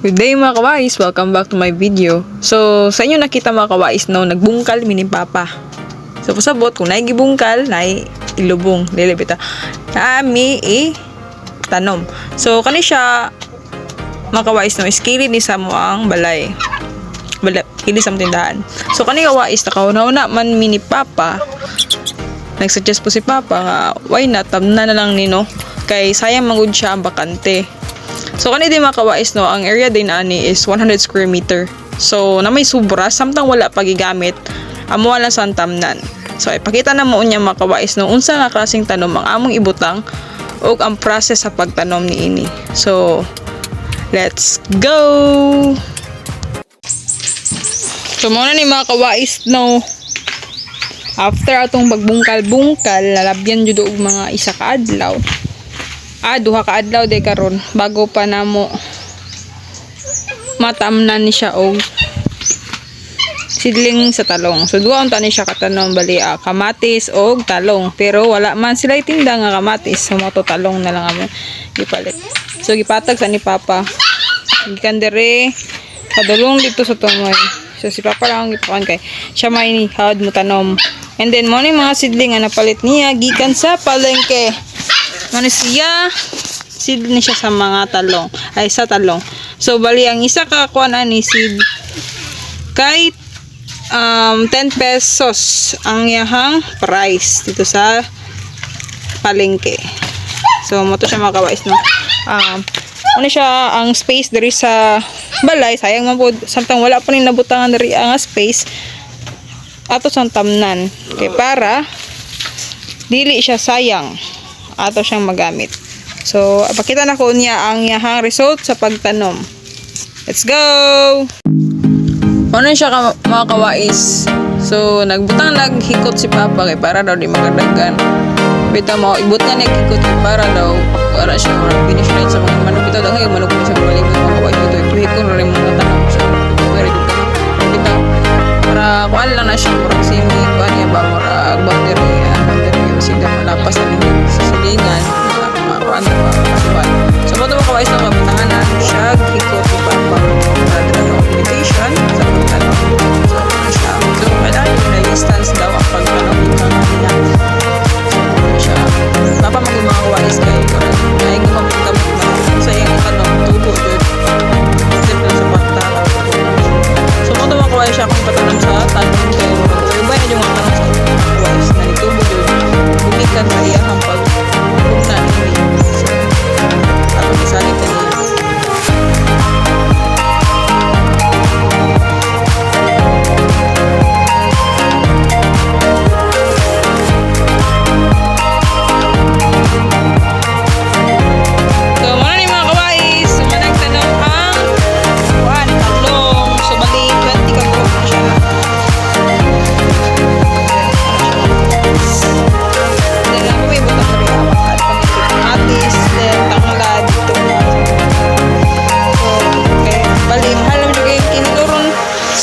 Good day mga kawais, welcome back to my video. So, sa inyo nakita mga kawais no, nagbungkal mini papa. So, pasabot, kung naigibungkal, ilubong, lilipita. Nami tanom. So, kani siya mga kawais no, iskili ni sa mo ang balay. Hindi sa tindahan. So, kani kawais, nakauna-una man mini papa. Nagsuggest po si papa nga, why not, tamna na lang nino. Kay sayang mangud siya ang bakante. So, kanina mga kawais, no, ang area din ani is 100 square meter. So, na may sobra, samtang wala pagigamit, amuha lang sa tamnan. So, ipakita na mo niya mga kawais, no, unsa nga klaseng tanom ang among ibutang o ang process sa pagtanom ni ini. So, let's go! So, muna ni mga kawais, no, after atong pagbungkal-bungkal, lalabyan jud og mga isa ka adlaw. Duha ka adlaw de karon bago pa namo matamnan ni siya og sidling sa talong. So duha unta ni siya katanom bali kamatis og talong, pero wala man sila itinda nga kamatis, so mo to talong na lang amo gipalit. So gipatag sa ni papa gikan dere padulong dito sa tumoy. So si papa lang ang gipakan kay siya may hawad mo tanom, and then mo ni mga sidling nga napalit niya gikan sa palengke. Ano siya? Seed ni siya sa mga talong. Ay, sa talong. So, bali, ang isa kakuha ni seed kay 10 pesos ang yahang price dito sa palengke. So, mo to siya mga kawais, no? Ano siya, ang space dari sa balay. Sayang man po, samtang wala pa rin nabutangan dari ang space. Ato sa tamnan. Okay, para dili siya sayang ato siyang magamit. So, pakita na ko niya ang yahang result sa pagtanom. Let's go! Ano siya mga kawais? So, naghikot si papa kay para daw di magadagan. Bita mo, ibut nga naghikot kay para daw para siya finish line sa mga manok. Bita daw ngayon manok sa mga lingkod mga kawais. Ito hikot na rin mga tanong siya. Bita, para kuhan lang na siya. Murag simi, kuhan niya ba? Murag bacteria. Sida malapas na rin sa silingan. Kuhan na ba? So, bato mga kawais na mabutangan na siya. Hikot ni papa. Para din ang invitation sa pagtanong. So, ano siya? So, kailangan yung na-distance daw ang pagtanong ng mga nila. So, ano siya? Papa mga kawais kayo. Kaya yung magpagtamot na sa iyong tanong, tubo yun. Step lang sa pagtanong. So, bato mga kawais siya kung patanong sa tanong kayo. Iba yung mga tanong sa kawais na nitubo yun. Bumikan sa iyang pagpunta ni so, at mag-isalit ka niya.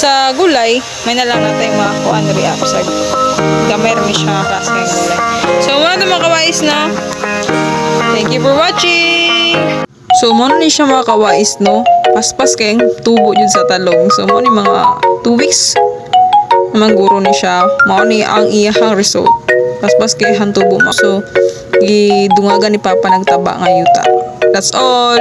Sa gulay, may na lang natin mga kuhan rin ako sa gamay rin siya klase ng gulay. So, muna ito mga kawais na. Thank you for watching! So, muna ni siya mga kawais, no? Paspas kayong tubo yun sa talong. So, muna ni mga 2 weeks naman guro ni siya. Muna ni ang iyahang result. Paspas kayong tubo mo. So, gidungagan ni Papa nagtaba nga yuta. That's all!